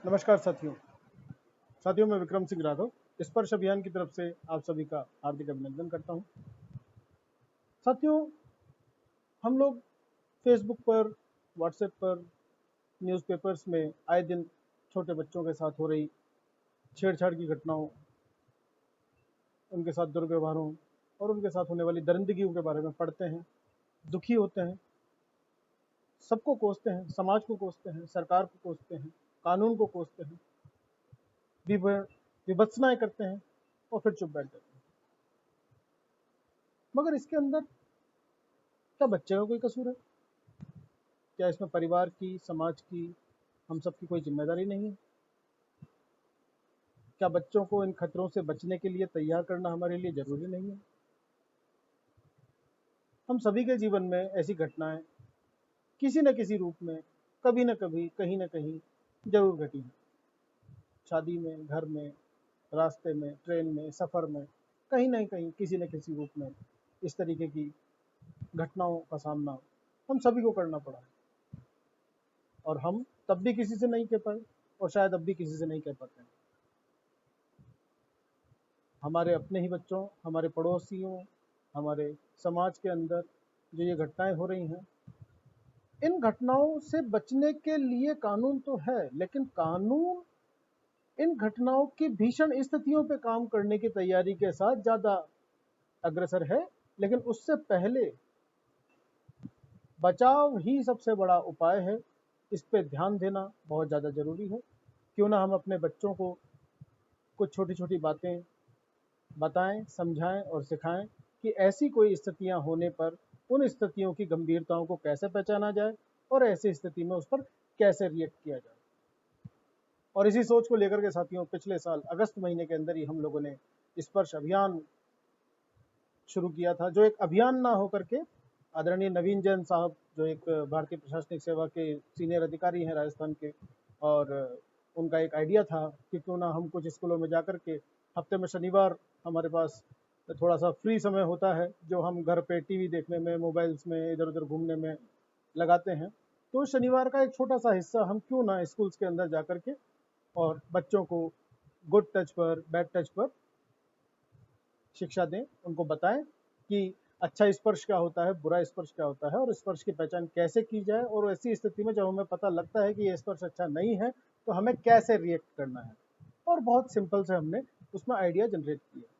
नमस्कार साथियों। मैं विक्रम सिंह राघव स्पर्श अभियान की तरफ से आप सभी का हार्दिक अभिनंदन करता हूं। साथियों, हम लोग फेसबुक पर, व्हाट्सएप पर, न्यूज़पेपर्स में आए दिन छोटे बच्चों के साथ हो रही छेड़छाड़ की घटनाओं, उनके साथ दुर्व्यवहारों और उनके साथ होने वाली दरिंदगियों के बारे में पढ़ते हैं, दुखी होते हैं, सबको कोसते हैं, समाज को कोसते हैं, सरकार को कोसते हैं, कानून को कोसते हैं, विभत्सनाएं करते हैं और फिर चुप बैठ जाते हैं। मगर इसके अंदर क्या बच्चे का कोई कसूर है? क्या इसमें परिवार की, समाज की, हम सबकी कोई जिम्मेदारी नहीं है? क्या बच्चों को इन खतरों से बचने के लिए तैयार करना हमारे लिए जरूरी नहीं है? हम सभी के जीवन में ऐसी घटनाएं किसी न किसी रूप में, कभी न कभी, कहीं न कहीं जरूर घटी हैं। शादी में, घर में, रास्ते में, ट्रेन में, सफ़र में, कहीं न कहीं किसी न किसी रूप में इस तरीके की घटनाओं का सामना हम सभी को करना पड़ा है। और हम तब भी किसी से नहीं कह पाए और शायद अब भी किसी से नहीं कह पाते हैं। हमारे अपने ही बच्चों, हमारे पड़ोसियों, हमारे समाज के अंदर जो ये घटनाएं हो रही हैं, इन घटनाओं से बचने के लिए कानून तो है, लेकिन कानून इन घटनाओं की भीषण स्थितियों पे काम करने की तैयारी के साथ ज़्यादा अग्रसर है। लेकिन उससे पहले बचाव ही सबसे बड़ा उपाय है। इस पे ध्यान देना बहुत ज़्यादा ज़रूरी है। क्यों ना हम अपने बच्चों को कुछ छोटी छोटी बातें बताएं, समझाएं और सिखाएं कि ऐसी कोई स्थितियां होने पर उन स्थितियों की गंभीरताओं को कैसे पहचाना जाए और ऐसी स्थिति में उस पर कैसे रिएक्ट किया जाए। और इसी सोच को लेकर के साथियों, पिछले साल अगस्त महीने के अंदर ही हम लोगों ने स्पर्श अभियान शुरू किया था, जो एक अभियान ना होकर के आदरणीय नवीन जैन साहब, जो एक भारतीय प्रशासनिक सेवा के सीनियर अधिकारी हैं राजस्थान के, और उनका एक आइडिया था कि क्यों ना हम कुछ स्कूलों में जाकर के हफ्ते में शनिवार हमारे पास थोड़ा सा फ्री समय होता है, जो हम घर पे टीवी देखने में, मोबाइल्स में इधर उधर घूमने में लगाते हैं। तो शनिवार का एक छोटा सा हिस्सा हम क्यों ना स्कूल्स के अंदर जाकर के और बच्चों को गुड टच पर, बैड टच पर शिक्षा दें, उनको बताएं कि अच्छा स्पर्श क्या होता है, बुरा स्पर्श क्या होता है और स्पर्श की पहचान कैसे की जाए, और ऐसी स्थिति में जब हमें पता लगता है कि ये स्पर्श अच्छा नहीं है तो हमें कैसे रिएक्ट करना है। और बहुत सिंपल से हमने उसमें आइडिया जनरेट किया।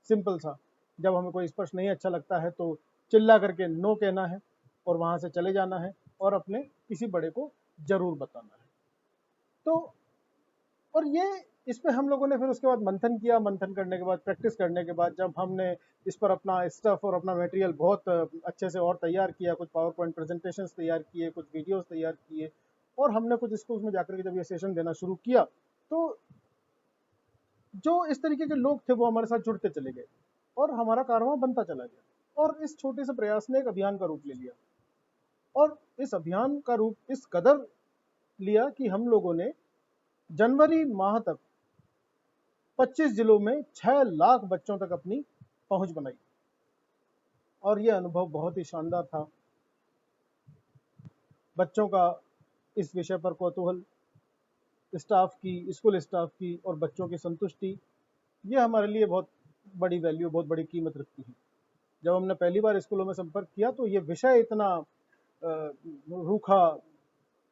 सिंपल सा, जब हमें कोई स्पर्श नहीं अच्छा लगता है तो चिल्ला करके नो कहना है और वहाँ से चले जाना है और अपने किसी बड़े को जरूर बताना है। तो और ये इस पे हम लोगों ने फिर उसके बाद मंथन किया। मंथन करने के बाद, प्रैक्टिस करने के बाद, जब हमने इस पर अपना स्टफ और अपना मटेरियल बहुत अच्छे से और तैयार किया, कुछ पावर पॉइंट प्रेजेंटेशंस तैयार किए, कुछ वीडियोस तैयार किए, और हमने कुछ स्कूल्स में जाकर के जब ये सेशन देना शुरू किया, तो जो इस तरीके के लोग थे वो हमारे साथ जुड़ते चले गए और हमारा कारवां बनता चला गया। और इस छोटे से प्रयास ने एक अभियान का रूप ले लिया। और इस अभियान का रूप इस कदर लिया कि हम लोगों ने जनवरी माह तक 25 जिलों में 6 लाख बच्चों तक अपनी पहुंच बनाई। और यह अनुभव बहुत ही शानदार था। बच्चों का इस विषय पर कौतूहल, स्टाफ की, स्कूल स्टाफ की और बच्चों की संतुष्टि, यह हमारे लिए बहुत बड़ी वैल्यू, बहुत बड़ी कीमत रखती है। जब हमने पहली बार स्कूलों में संपर्क किया तो ये विषय इतना रूखा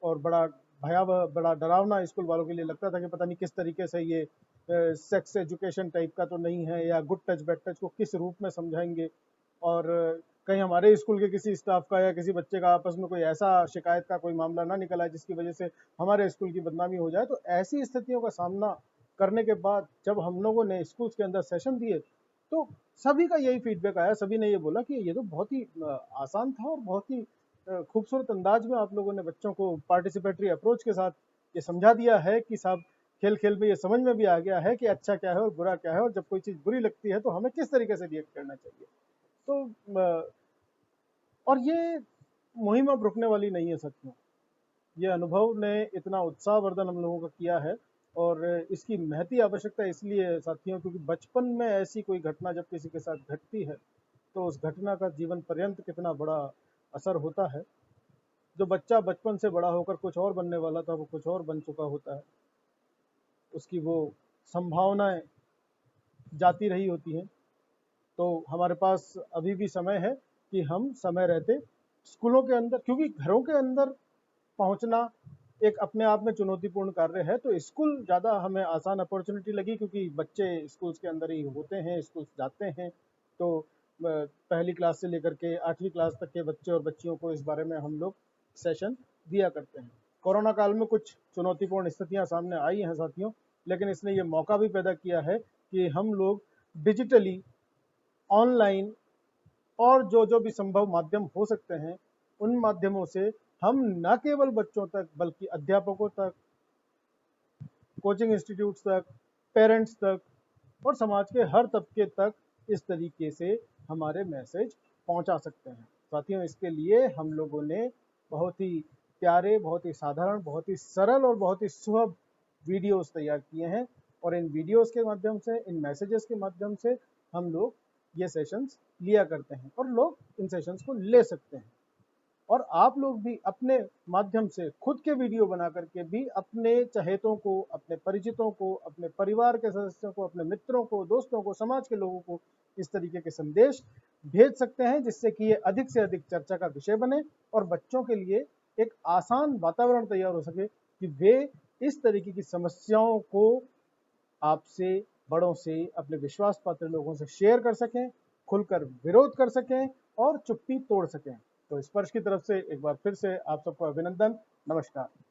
और बड़ा भयावह, बड़ा डरावना स्कूल वालों के लिए लगता था कि पता नहीं किस तरीके से ये सेक्स एजुकेशन टाइप का तो नहीं है, या गुड टच बैड टच को किस रूप में समझाएंगे, और कहीं हमारे स्कूल के किसी स्टाफ का या किसी बच्चे का आपस में कोई ऐसा शिकायत का कोई मामला ना निकला जिसकी वजह से हमारे स्कूल की बदनामी हो जाए। तो ऐसी स्थितियों का सामना करने के बाद जब हम लोगों ने स्कूल के अंदर सेशन दिए तो सभी का यही फीडबैक आया। सभी ने ये बोला कि ये तो बहुत ही आसान था और बहुत ही खूबसूरत अंदाज में आप लोगों ने बच्चों को पार्टिसिपेटरी अप्रोच के साथ ये समझा दिया है कि साहब, खेल खेल में ये समझ में भी आ गया है कि अच्छा क्या है और बुरा क्या है, और जब कोई चीज़ बुरी लगती है तो हमें किस तरीके से रिएक्ट करना चाहिए। तो और ये मुहिम अब रुकने वाली नहीं है साथियों। ये अनुभव ने इतना उत्साहवर्धन हम लोगों का किया है, और इसकी महती आवश्यकता इसलिए है साथियों, क्योंकि बचपन में ऐसी कोई घटना जब किसी के साथ घटती है तो उस घटना का जीवन पर्यंत कितना बड़ा असर होता है। जो बच्चा बचपन से बड़ा होकर कुछ और बनने वाला था वो कुछ और बन चुका होता है। उसकी वो संभावनाएं जाती रही होती हैं। तो हमारे पास अभी भी समय है कि हम समय रहते स्कूलों के अंदर, क्योंकि घरों के अंदर पहुंचना एक अपने आप में चुनौतीपूर्ण कार्य है, तो स्कूल ज़्यादा हमें आसान अपॉर्चुनिटी लगी, क्योंकि बच्चे स्कूल्स के अंदर ही होते हैं, स्कूल जाते हैं। तो पहली क्लास से लेकर के 8वीं क्लास तक के बच्चे और बच्चियों को इस बारे में हम लोग सेशन दिया करते हैं। कोरोना काल में कुछ चुनौतीपूर्ण स्थितियां सामने आई हैं साथियों, लेकिन इसने ये मौका भी पैदा किया है कि हम लोग डिजिटली, ऑनलाइन और जो जो भी संभव माध्यम हो सकते हैं, उन माध्यमों से हम न केवल बच्चों तक बल्कि अध्यापकों तक, कोचिंग इंस्टीट्यूट्स तक, पेरेंट्स तक और समाज के हर तबके तक इस तरीके से हमारे मैसेज पहुंचा सकते हैं। साथियों, इसके लिए हम लोगों ने बहुत ही प्यारे, बहुत ही साधारण, बहुत ही सरल और बहुत ही सुलभ वीडियोस तैयार किए हैं, और इन वीडियोस के माध्यम से, इन मैसेजेस के माध्यम से हम लोग ये सेशंस लिया करते हैं और लोग इन सेशंस को ले सकते हैं। और आप लोग भी अपने माध्यम से खुद के वीडियो बना करके भी अपने चहेतों को, अपने परिचितों को, अपने परिवार के सदस्यों को, अपने मित्रों को, दोस्तों को, समाज के लोगों को इस तरीके के संदेश भेज सकते हैं, जिससे कि ये अधिक से अधिक चर्चा का विषय बने और बच्चों के लिए एक आसान वातावरण तैयार हो सके कि वे इस तरीके की समस्याओं को आपसे, बड़ों से, अपने विश्वास पात्र लोगों से शेयर कर सकें, खुलकर विरोध कर सकें और चुप्पी तोड़ सकें। तो स्पर्श की तरफ से एक बार फिर से आप सबको अभिनंदन। नमस्कार।